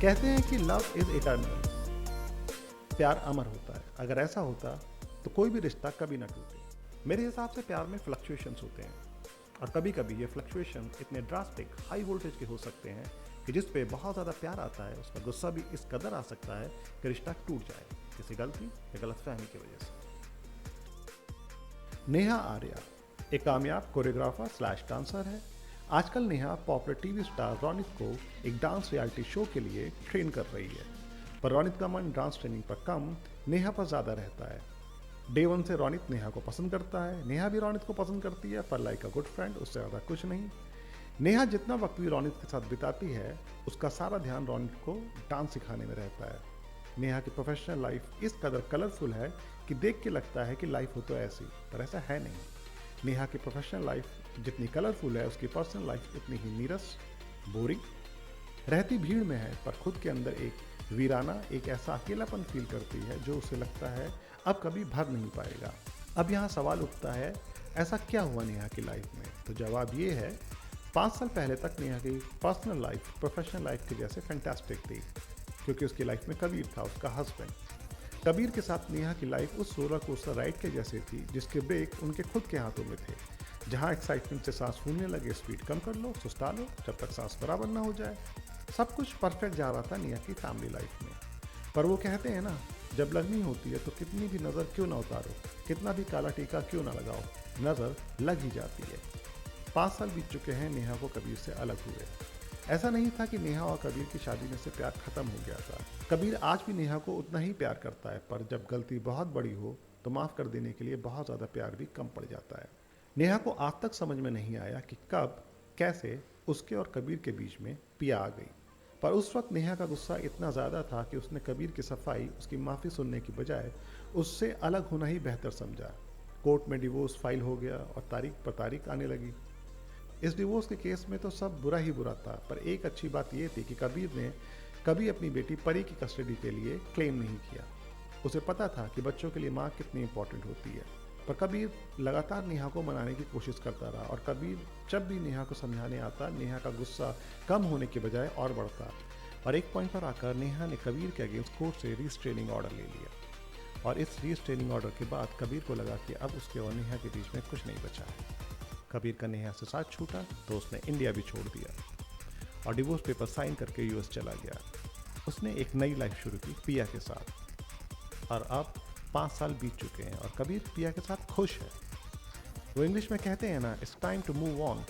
कहते हैं कि लव इज इटर्नल, प्यार अमर होता है। अगर ऐसा होता तो कोई भी रिश्ता कभी ना टूटे। मेरे हिसाब से प्यार में फ्लक्चुएशंस होते हैं, और कभी कभी ये फ्लक्चुएशन इतने ड्रास्टिक हाई वोल्टेज के हो सकते हैं कि जिस पे बहुत ज़्यादा प्यार आता है उसका गुस्सा भी इस कदर आ सकता है कि रिश्ता टूट जाए, किसी गलती या गलतफहमी की वजह से। नेहा आर्या एक कामयाब कोरियोग्राफर स्लैश डांसर है। आजकल Neha popular TV star Ronit को एक डांस रियलिटी शो के लिए ट्रेन कर रही है, पर रोनित का मन डांस ट्रेनिंग पर कम, नेहा पर ज़्यादा रहता है। डे वन से रोनित नेहा को पसंद करता है, नेहा भी रोनित को पसंद करती है, पर लाइक अ गुड फ्रेंड उससे ज़्यादा कुछ नहीं। नेहा जितना वक्त भी रोनित के साथ बिताती है उसका सारा ध्यान रोनित को डांस सिखाने में रहता है। नेहा की प्रोफेशनल लाइफ इस कदर कलरफुल है कि देख के लगता है कि लाइफ हो तो ऐसी, पर ऐसा है नहीं। नेहा की प्रोफेशनल लाइफ जितनी कलरफुल है उसकी पर्सनल लाइफ उतनी ही नीरस, बोरिंग, रहती भीड़ में है, पर खुद के अंदर एक वीराना, एक ऐसा अकेलापन फील करती है जो उसे लगता है अब कभी भर नहीं पाएगा। अब यहाँ सवाल उठता है, ऐसा क्या हुआ नेहा की लाइफ में? तो जवाब ये है, 5 साल पहले तक नेहा की पर्सनल लाइफ प्रोफेशनल लाइफ के जैसे फैंटास्टिक थी, क्योंकि उसकी लाइफ में कबीर था, उसका हस्बैंड। कबीर के साथ नेहा की लाइफ उस रोलर कोस्टर राइड के जैसे थी जिसके ब्रेक उनके खुद के हाथों में थे। जहां एक्साइटमेंट से सांस फूलने लगे, स्पीड कम कर लो, सुस्ता लो, जब तक सांस बराबर ना हो जाए। सब कुछ परफेक्ट जा रहा था नेहा की फैमिली लाइफ में। पर वो कहते हैं ना, जब लगनी होती है तो कितनी भी नज़र क्यों ना उतारो, कितना भी काला टीका क्यों ना लगाओ, नज़र लग ही जाती है। 5 साल बीत चुके हैं नेहा को कबीर से अलग हुए। ऐसा नहीं था कि नेहा और कबीर की शादी में से प्यार खत्म हो गया था। कबीर आज भी नेहा को उतना ही प्यार करता है, पर जब गलती बहुत बड़ी हो तो माफ़ कर देने के लिए बहुत ज़्यादा प्यार भी कम पड़ जाता है। नेहा को आज तक समझ में नहीं आया कि कब कैसे उसके और कबीर के बीच में पिया आ गई, पर उस वक्त नेहा का गुस्सा इतना ज़्यादा था कि उसने कबीर की सफाई, उसकी माफ़ी सुनने की बजाय उससे अलग होना ही बेहतर समझा। कोर्ट में डिवोर्स फाइल हो गया और तारीख पर तारीख आने लगी। इस डिवोर्स के केस में तो सब बुरा ही बुरा था, पर एक अच्छी बात यह थी कि कबीर ने कभी अपनी बेटी परी की कस्टडी के लिए क्लेम नहीं किया। उसे पता था कि बच्चों के लिए माँ कितनी इंपॉर्टेंट होती है। पर कबीर लगातार नेहा को मनाने की कोशिश करता रहा, और कबीर जब भी नेहा को समझाने आता, नेहा का गुस्सा कम होने के बजाय और बढ़ता। और एक पॉइंट पर आकर नेहा ने कबीर के अगेंस्ट कोर्ट से रिस्ट्रेनिंग ऑर्डर ले लिया, और इस रिस्ट्रेनिंग ऑर्डर के बाद कबीर को लगा कि अब उसके और नेहा के बीच में कुछ नहीं बचा है। कबीर का नेहा से साथ छूटा तो उसने इंडिया भी छोड़ दिया और डिवोर्स पेपर साइन करके यूएस चला गया। उसने एक नई लाइफ शुरू की पिया के साथ, और अब 5 साल बीत चुके हैं और कबीर पिया के साथ खुश है। वो इंग्लिश में कहते हैं ना, it's time to move on.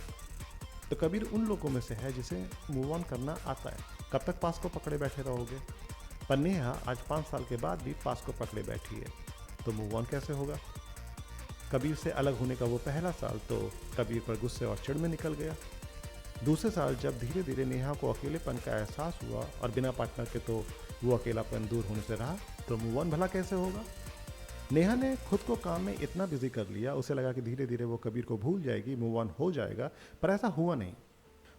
तो कबीर उन लोगों में से है जिसे मूव ऑन करना आता है। कब तक पास को पकड़े बैठे रहोगे? पर नेहा आज 5 साल के बाद भी पास को पकड़े बैठी है, तो मूव ऑन कैसे होगा? कबीर से अलग होने का वो पहला साल तो कबीर पर गुस्से और चिढ़ में निकल गया। दूसरे साल जब धीरे धीरे नेहा को अकेलेपन का एहसास हुआ और बिना पार्टनर के तो वो अकेलापन दूर होने से रहा, तो मूव ऑन भला कैसे होगा? नेहा ने खुद को काम में इतना बिजी कर लिया, उसे लगा कि धीरे धीरे वो कबीर को भूल जाएगी, मूव ऑन हो जाएगा, पर ऐसा हुआ नहीं।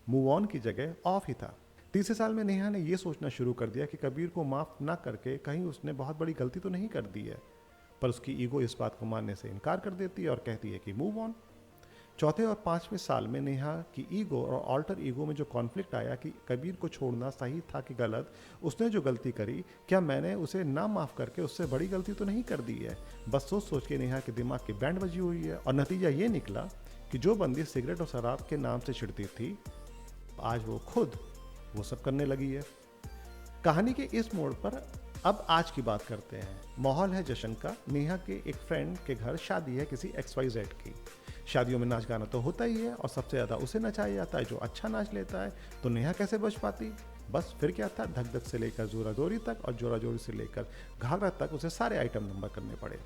मूव ऑन की जगह ऑफ ही था। तीसरे साल में नेहा ने ये सोचना शुरू कर दिया कि कबीर को माफ़ ना करके कहीं उसने बहुत बड़ी गलती तो नहीं कर दी है, पर उसकी ईगो इस बात को मानने से इनकार कर देती है और कहती है कि मूव ऑन। चौथे और 5वें साल में नेहा की ईगो और ऑल्टर ईगो में जो कॉन्फ्लिक्ट आया कि कबीर को छोड़ना सही था कि गलत, उसने जो गलती करी, क्या मैंने उसे ना माफ़ करके उससे बड़ी गलती तो नहीं कर दी है? बस सोच सोच के नेहा के दिमाग की बैंड बजी हुई है, और नतीजा ये निकला कि जो बंदी सिगरेट और शराब के नाम से छिड़ती थी, आज वो खुद वो सब करने लगी है। कहानी के इस मोड़ पर अब आज की बात करते हैं। माहौल है जश्न का। नेहा के एक फ्रेंड के घर शादी है किसी XYZ की। शादियों में नाच गाना तो होता ही है, और सबसे ज़्यादा उसे नचाया जाता है जो अच्छा नाच लेता है। तो नेहा कैसे बच पाती? बस फिर क्या था, धक धक से लेकर जोरा जोरी तक और जोरा जोरी से लेकर घाघरा तक उसे सारे आइटम नंबर करने पड़े।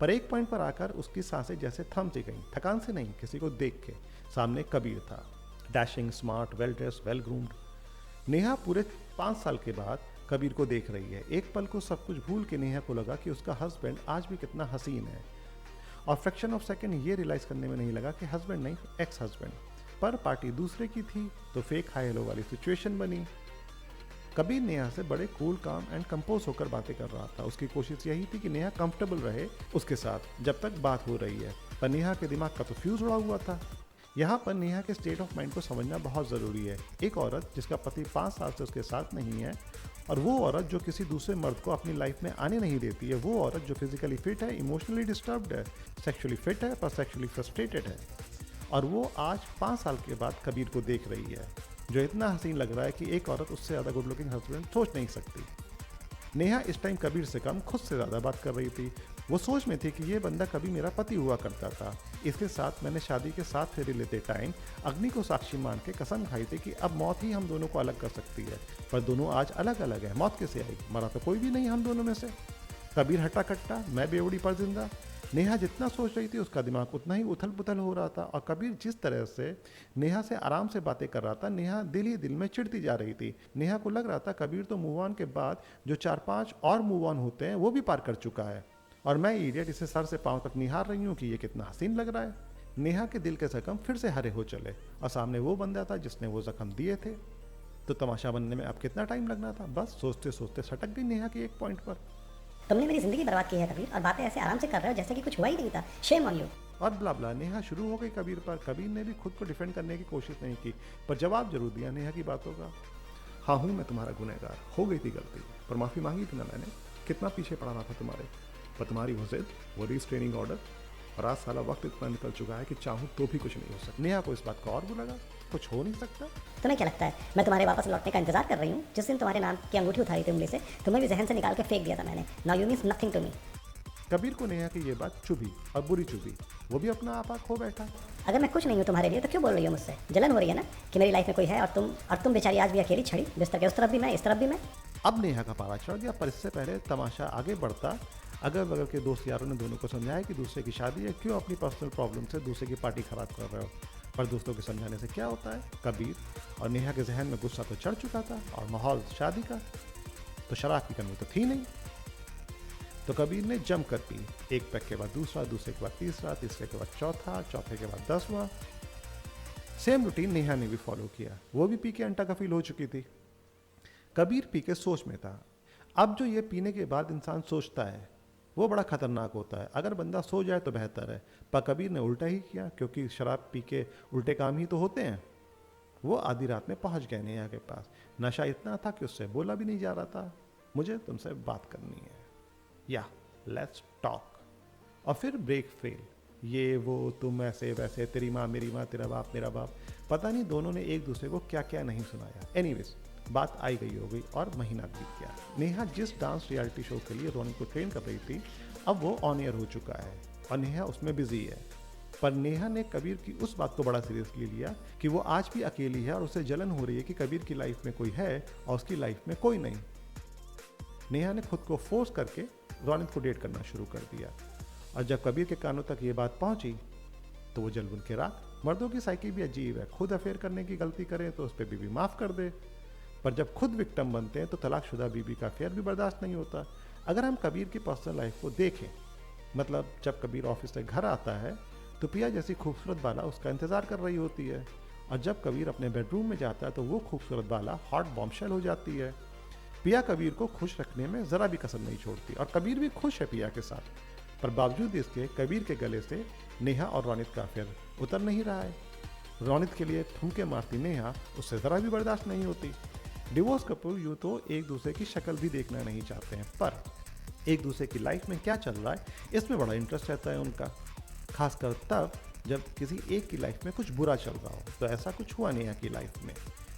पर एक पॉइंट पर आकर उसकी सांसें जैसे थम सी गईं, थकान से नहीं, किसी को देख के। सामने कबीर था, dashing, smart, well dress, well groomed. Neha पूरे 5 साल के बाद कबीर को देख रही है। एक पल को सब कुछ भूल के नेहा को लगा कि उसका हस्बैंड आज भी कितना हसीन है, और फ्रैक्शन ऑफ सेकंड ये रियलाइज़ करने में नहीं लगा कि हस्बैंड नहीं, एक्स हस्बैंड। पर पार्टी दूसरे की थी तो फेक हाई हेलो वाली सिचुएशन बनी। कबीर नेहा से बड़े कूल, काम एंड कंपोज होकर बातें कर रहा था। उसकी कोशिश यही थी कि नेहा कंफर्टेबल रहे उसके साथ जब तक बात हो रही है, पर नेहा के दिमाग का तो फ्यूज उड़ा हुआ था। यहाँ पर नेहा के स्टेट ऑफ माइंड को समझना बहुत ज़रूरी है। एक औरत जिसका पति 5 साल से उसके साथ नहीं है, और वो औरत जो किसी दूसरे मर्द को अपनी लाइफ में आने नहीं देती है, वो औरत जो फिजिकली फिट है, इमोशनली डिस्टर्ब्ड है, सेक्सुअली फिट है पर सेक्सुअली फ्रस्ट्रेटेड है, और वो आज 5 साल के बाद कबीर को देख रही है, जो इतना हसीन लग रहा है कि एक औरत उससे ज़्यादा गुड लुकिंग हस्बैंड सोच नहीं सकती। नेहा इस टाइम कबीर से कम खुद से ज़्यादा बात कर रही थी। वो सोच में थी कि ये बंदा कभी मेरा पति हुआ करता था। इसके साथ मैंने शादी के 7 फेरे लेते टाइम अग्नि को साक्षी मान के कसम खाई थी कि अब मौत ही हम दोनों को अलग कर सकती है। पर दोनों आज अलग अलग है। मौत कैसे आई? मरा तो कोई भी नहीं हम दोनों में से। कबीर हट्टा कट्टा, मैं बेवड़ी पर जिंदा। नेहा जितना सोच रही थी उसका दिमाग उतना ही उथल पुथल हो रहा था, और कबीर जिस तरह से नेहा से आराम से बातें कर रहा था, नेहा दिल ही दिल में चिढ़ती जा रही थी। नेहा को लग रहा था कबीर तो मूव ऑन के बाद जो 4-5 और मूव ऑन होते हैं वो भी पार कर चुका है, और मैं इडियट इसे सर से पांव तक निहार रही हूँ कि ये कितना हसीन लग रहा है। नेहा के दिल के जख्म फिर से हरे हो चले, और सामने वो बंदा था जिसने वो जख्म दिए थे। तो तमाशा बनने में अब कितना टाइम लगना था? बस सोचते सोचते सटक गई नेहा की एक पॉइंट पर। तुमने मेरी जिंदगी बर्बाद की है कबीर, और बातें ऐसे आराम से कर रहे हो जैसे कि कुछ हुआ ही नहीं था। Shame on you. और ब्ला ब्ला नेहा शुरू हो गई कबीर पर। कबीर ने भी खुद को डिफेंड करने की कोशिश नहीं की, पर जवाब जरूर दिया नेहा की बातों का। हाँ हूँ मैं तुम्हारा गुनहगार, हो गई थी गलती, पर माफ़ी मांगी थी ना मैंने। कितना पीछे पड़ा रहा था तुम्हारे, पर तुम्हारी वो जिद, वो रिस्ट्रेनिंग ऑर्डर, और आज साला वक्त इतना निकल चुका है कि चाहूँ तो भी कुछ नहीं हो सकता। नेहा को इस बात का और बुरा लगा, कुछ हो नहीं सकता। तुम्हें क्या लगता है मैं तुम्हारे वापस लौटने का इंतजार कर रही हूँ? जिस दिन तुम्हारे नाम की अंगूठी उठाई थी उंगली से, तुम्हें भी जहन से निकाल के फेंक दिया था मैंने। Now you means nothing to me. Kabir को नेहा की ये बात चुभी, और बुरी चुभी। वो भी अपना आपा खो बैठा। अगर मैं कुछ नहीं हूँ तुम्हारे लिए तो क्यों बोल रही हो मुझसे? जलन हो रही है ना कि मेरी लाइफ में कोई है, और तुम बेचारी आज भी अकेली छड़ी बिस्तर के उस तरफ भी मैं, इस तरफ भी मैं। अब नेहा का पारा चढ़ गया, पर इससे पहले तमाशा आगे बढ़ता। अगल बगल के दोस्त यारों ने दोनों को समझाया कि दूसरे की शादी है, क्यों अपनी पर्सनल प्रॉब्लम से दूसरे की पार्टी खराब कर रहे हो। पर दोस्तों के समझाने से क्या होता है? कबीर और नेहा के जहन में गुस्सा तो चढ़ चुका था, और माहौल शादी का, तो शराब की कमी तो थी नहीं। तो कबीर ने जम कर पी, एक पैक के बाद दूसरा, दूसरे के बाद तीसरा, तीसरे के बाद चौथा, चौथे के बाद 10वां। सेम रूटीन नेहा ने भी फॉलो किया। वो भी पी के अंटा कफील हो चुकी थी। कबीर पी के सोच में था। अब जो ये पीने के बाद इंसान सोचता है वो बड़ा खतरनाक होता है। अगर बंदा सो जाए तो बेहतर है, पर कबीर ने उल्टा ही किया, क्योंकि शराब पी के उल्टे काम ही तो होते हैं। वो आधी रात में पहुंच गए नेहा के पास। नशा इतना था कि उससे बोला भी नहीं जा रहा था। मुझे तुमसे बात करनी है, या लेट्स टॉक। और फिर ब्रेक फेल, ये वो, तुम ऐसे वैसे, तेरी माँ मेरी माँ, तेरा बाप मेरा बाप, पता नहीं दोनों ने एक दूसरे को क्या क्या नहीं सुनाया। एनीवेज, बात आई गई हो गई, और महीना बीत गया। नेहा जिस डांस रियलिटी शो के लिए रोनित को ट्रेन कर रही थी, अब वो ऑन एयर हो चुका है, और नेहा उसमें बिजी है। पर नेहा ने कबीर की उस बात को बड़ा सीरियसली लिया कि वो आज भी अकेली है, और उसे जलन हो रही है कि कबीर की लाइफ में कोई है और उसकी लाइफ में कोई नहीं। नेहा ने खुद को फोर्स करके रोनित को डेट करना शुरू कर दिया, और जब कबीर के कानों तक ये बात पहुंची तो वो जल बुन के राख। मर्दों की साइकिल भी अजीब है, खुद अफेयर करने की गलती करें तो उस पर बीवी माफ़ कर दे, पर जब खुद विक्टिम बनते हैं तो तलाकशुदा बीवी का अफेयर भी बर्दाश्त नहीं होता। अगर हम कबीर की पर्सनल लाइफ को देखें, मतलब जब कबीर ऑफिस से घर आता है तो पिया जैसी खूबसूरत बाला उसका इंतज़ार कर रही होती है, और जब कबीर अपने बेडरूम में जाता है तो वो खूबसूरत बाला हॉट बॉम्बशेल हो जाती है। पिया कबीर को खुश रखने में ज़रा भी कसर नहीं छोड़ती, और कबीर भी खुश है पिया के साथ, पर बावजूद इसके कबीर के गले से नेहा और रोनित का अफेयर उतर नहीं रहा है। रोनित के लिए ठुमके मारती नेहा उससे ज़रा भी बर्दाश्त नहीं होती। डिवोर्स कपल यूँ तो एक दूसरे की शक्ल भी देखना नहीं चाहते हैं, पर एक दूसरे की लाइफ में क्या चल रहा है इसमें बड़ा इंटरेस्ट रहता है उनका, खासकर तब जब किसी एक की लाइफ में कुछ बुरा चल रहा हो। तो ऐसा कुछ हुआ नेहा की लाइफ में।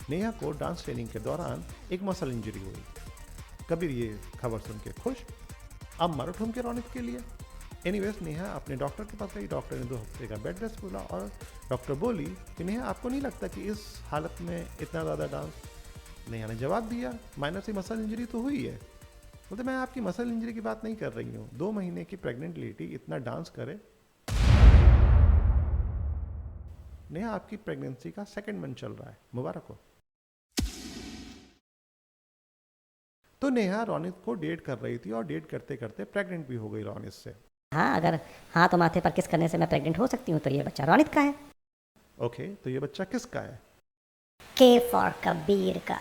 नेहा को डांस ट्रेनिंग के दौरान एक मसल इंजरी हुई। कबीर ये खबर सुन के खुश, अब मारो ठुमके रोनित के लिए। एनीवेज नेहा अपने डॉक्टर के पास गई। डॉक्टर ने 2 हफ्ते का बेड रेस्ट बोला, और डॉक्टर बोली कि नेहा आपको नहीं लगता कि इस हालत में इतना ज़्यादा डांस। नेहा ने जवाब दिया, माइनर सी मसल इंजरी तो हुई है। बोलते मैं आपकी मसल इंजरी की बात नहीं कर रही हूँ, 2 महीने की प्रेग्नेंट लेडी इतना डांस करे। नेहा आपकी प्रेगनेंसी का 2nd मंथ चल रहा है, मुबारक हो। तो नेहा रोनित को डेट कर रही थी, और डेट करते करते प्रेग्नेंट भी हो गई रोनित से। हाँ, अगर हाँ तो माथे पर किस करने से मैं प्रेग्नेंट हो सकती हूँ, तो ये बच्चा रोनित का है। ओके, तो ये बच्चा किसका है? के फॉर कबीर का।